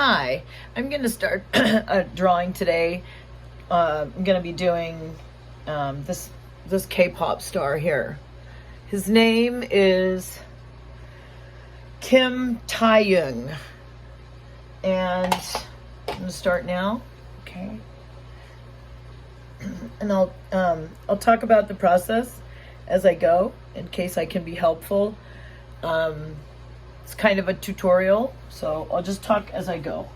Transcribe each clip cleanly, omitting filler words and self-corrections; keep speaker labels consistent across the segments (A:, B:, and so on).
A: Hi, I'm going to start a drawing today. I'm going to be doing this K-pop star here. His name is Kim Taehyung, and I'm going to start now. Okay, and I'll talk about the process as I go in case I can be helpful. It's kind of a tutorial, so I'll just talk as I go.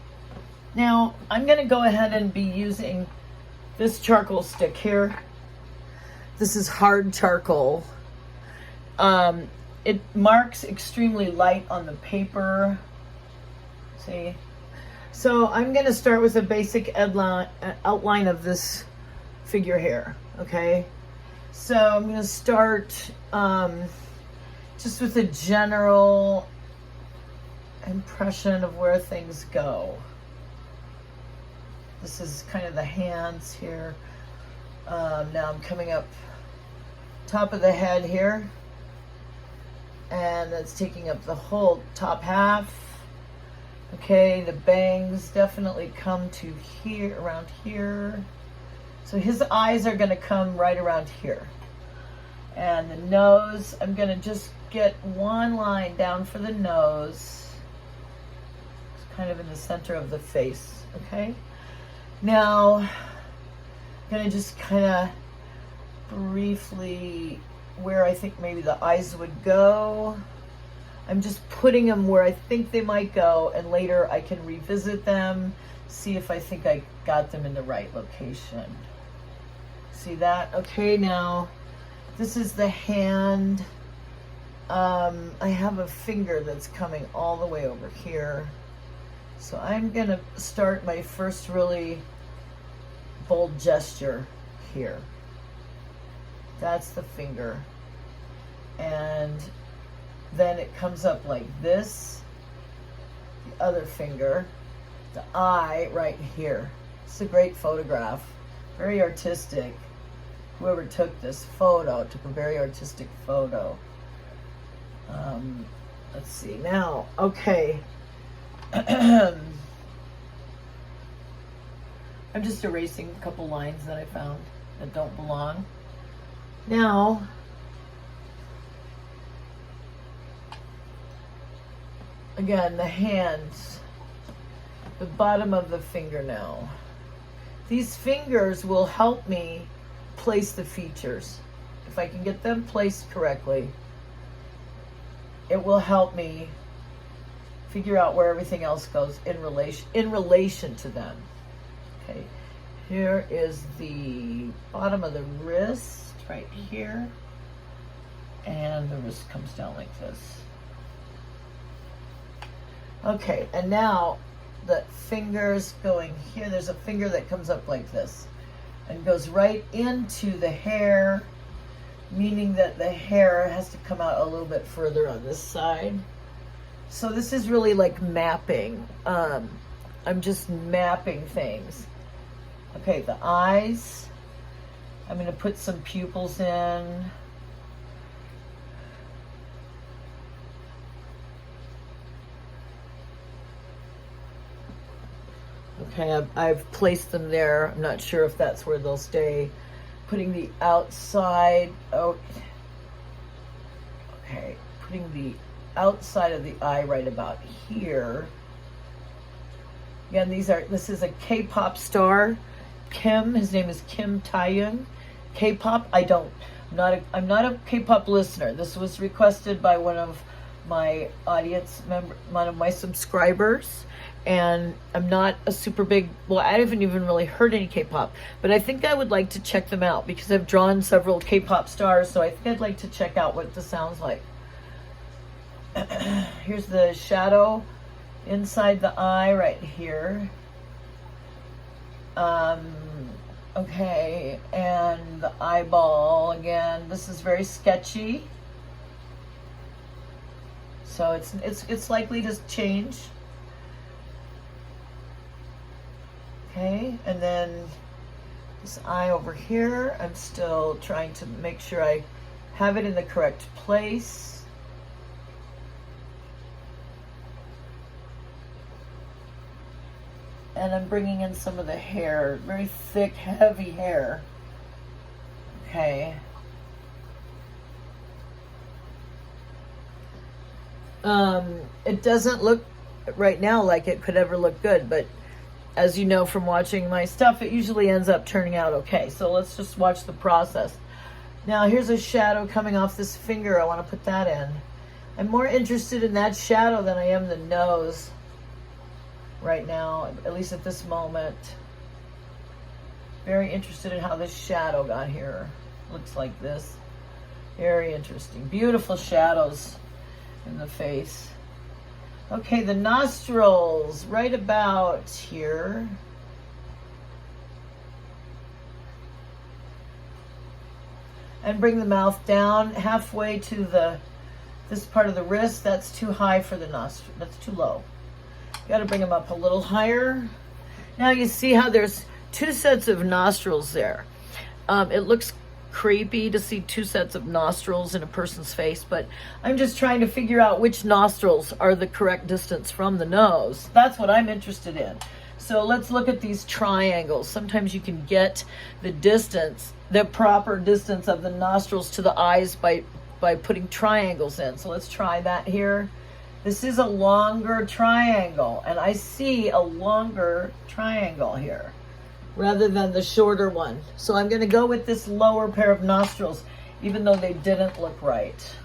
A: Now, I'm going to go ahead and be using this charcoal stick here. This is hard charcoal. It marks extremely light on the paper. See? So I'm going to start with a basic outline of this figure here, okay? So I'm going to start just with a general impression of where things go. This is kind of the hands here. Now I'm coming up top of the head here, and that's taking up the whole top half. Okay, the bangs definitely come to here, around here. So his eyes are going to come right around here. And the nose, I'm going to just get one line down for the nose. It's kind of in the center of the face, okay? Now, I'm going to just kind of briefly where I think maybe the eyes would go. I'm just putting them where I think they might go, and later I can revisit them, see if I think I got them in the right location. See that? Okay, now this is the hand. I have a finger that's coming all the way over here. So I'm going to start my first really bold gesture here. That's the finger. And then it comes up like this. The other finger. The eye right here. It's a great photograph. Very artistic. Whoever took this photo took a very artistic photo. Let's see now. Okay. I'm just erasing a couple lines that I found that don't belong. Now, again, the hands, the bottom of the fingernail. These fingers will help me place the features. If I can get them placed correctly, it will help me figure out where everything else goes in relation to them. Okay, here is the bottom of the wrist right here, and the wrist comes down like this. Okay, and now the fingers going here. There's a finger that comes up like this and goes right into the hair, meaning that the hair has to come out a little bit further on this side. So this is really like mapping. I'm just mapping things. Okay, the eyes. I'm going to put some pupils in. Okay, I've placed them there. I'm not sure if that's where they'll stay. Putting the outside out. Okay, putting the outside of the eye right about here. Again, this is a K-pop star, Kim. His name is Kim Taehyung. K-pop, I'm not a K-pop listener. This was requested by one of my one of my subscribers. And I'm not a super big, well, I haven't even really heard any K-pop, but I think I would like to check them out because I've drawn several K-pop stars, so I think I'd like to check out what this sounds like. Here's the shadow inside the eye right here. Okay, and the eyeball again. This is very sketchy, so it's likely to change. Okay, and then this eye over here, I'm still trying to make sure I have it in the correct place. And I'm bringing in some of the hair, very thick, heavy hair. Okay. It doesn't look right now like it could ever look good, but as you know from watching my stuff, it usually ends up turning out okay. So let's just watch the process. Now here's a shadow coming off this finger. I want to put that in. I'm more interested in that shadow than I am the nose right now, at least at this moment. Very interested in how this shadow got here. Looks like this. Very interesting. Beautiful shadows in the face. Okay, the nostrils, right about here. And bring the mouth down halfway to this part of the wrist. That's too high for the nostril. That's too low. Got to bring them up a little higher. Now you see how there's two sets of nostrils there. It looks creepy to see two sets of nostrils in a person's face, but I'm just trying to figure out which nostrils are the correct distance from the nose. That's what I'm interested in. So let's look at these triangles. Sometimes you can get the distance, the proper distance of the nostrils to the eyes by putting triangles in. So let's try that here. This is a longer triangle, and I see a longer triangle here rather than the shorter one. So I'm going to go with this lower pair of nostrils, even though they didn't look right.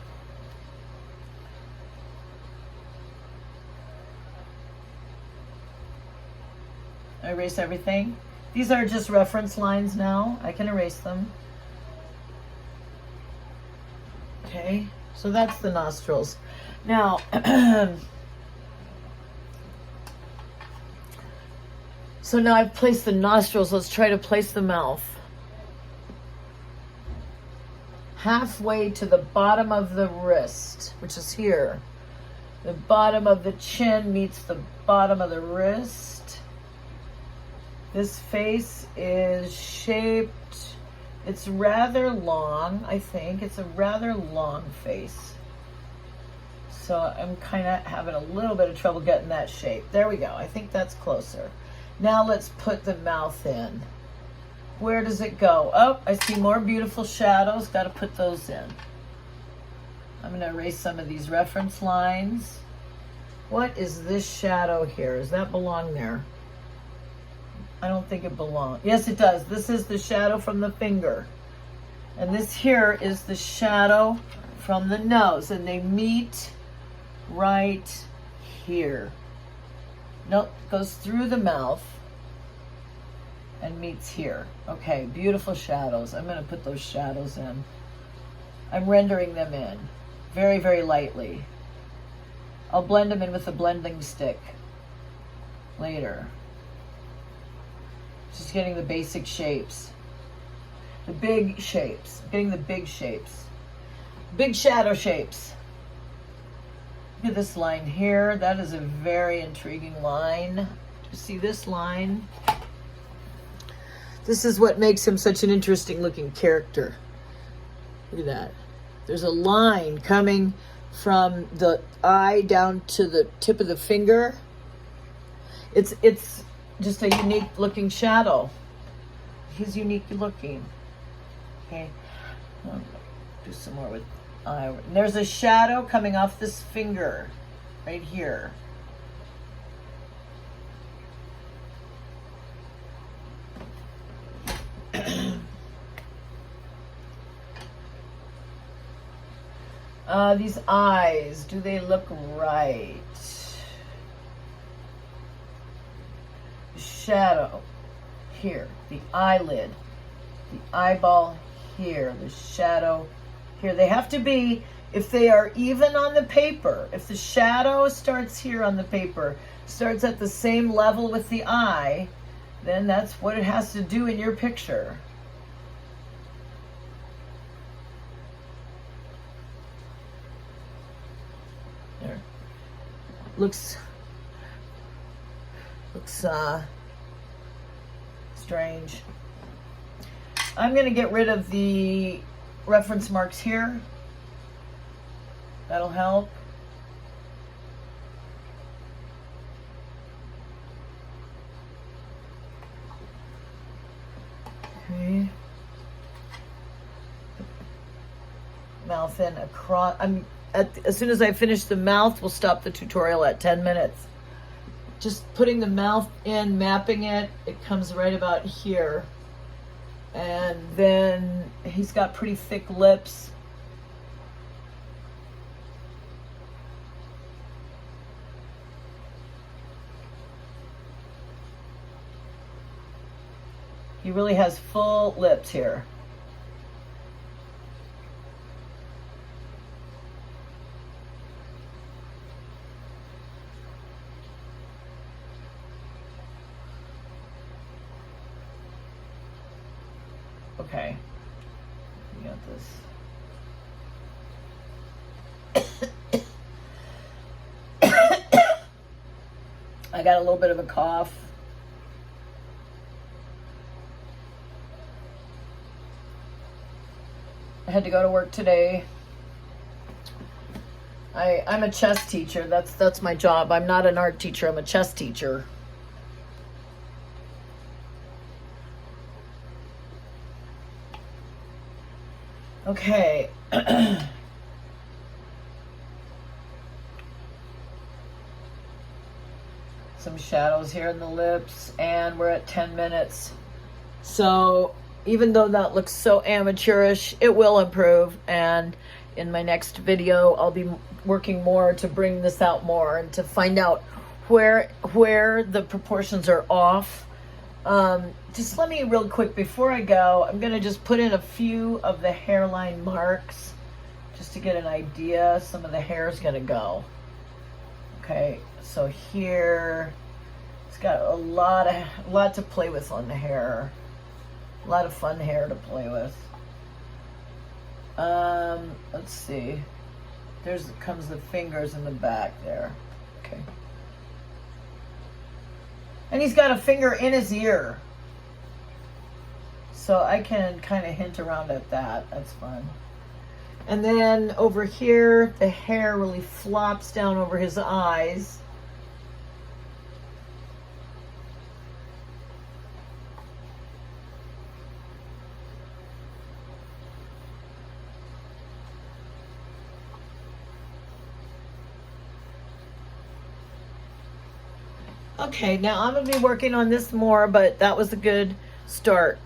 A: I erase everything. These are just reference lines now. I can erase them. Okay, so that's the nostrils. Now, so now I've placed the nostrils. Let's try to place the mouth. Halfway to the bottom of the wrist, which is here. The bottom of the chin meets the bottom of the wrist. This face is shaped, it's rather long, I think. It's a rather long face. So I'm kind of having a little bit of trouble getting that shape. There we go. I think that's closer. Now let's put the mouth in. Where does it go? Oh, I see more beautiful shadows. Got to put those in. I'm going to erase some of these reference lines. What is this shadow here? Does that belong there? I don't think it belongs. Yes, it does. This is the shadow from the finger. And this here is the shadow from the nose. And they meet right here. Nope, goes through the mouth and meets here. Okay, beautiful shadows. I'm going to put those shadows in. I'm rendering them in very, very lightly. I'll blend them in with a blending stick later. Just getting the basic shapes. The big shapes. Getting the big shapes. Big shadow shapes. Look at this line here. That is a very intriguing line. Do you see this line? This is what makes him such an interesting looking character. Look at that. There's a line coming from the eye down to the tip of the finger. It's just a unique looking shadow. He's unique looking. Okay. I'll do some more with eye. There's a shadow coming off this finger right here. These eyes, do they look right? Shadow here, the eyelid, the eyeball here, the shadow here. They have to be, if they are even on the paper, if the shadow starts here on the paper, starts at the same level with the eye, then that's what it has to do in your picture. There. Looks strange. I'm going to get rid of the reference marks here. That'll help. Okay. Mouth in across. As soon as I finish the mouth, we'll stop the tutorial at 10 minutes. Just putting the mouth in, mapping it, it comes right about here. And then he's got pretty thick lips. He really has full lips here. Okay, we got this. I got a little bit of a cough. I had to go to work today. I'm a chess teacher. That's my job. I'm not an art teacher. I'm a chess teacher. Okay. Some shadows here in the lips, and we're at 10 minutes. So even though that looks so amateurish, it will improve. And in my next video, I'll be working more to bring this out more and to find out where the proportions are off. Just let me real quick before I go, I'm going to just put in a few of the hairline marks just to get an idea. Some of the hair is going to go. Okay, so here it's got a lot to play with on the hair. A lot of fun hair to play with. Let's see. Comes the fingers in the back there. Okay. And he's got a finger in his ear. So I can kind of hint around at that. That's fun. And then over here, the hair really flops down over his eyes. Okay, now I'm going to be working on this more, but that was a good start.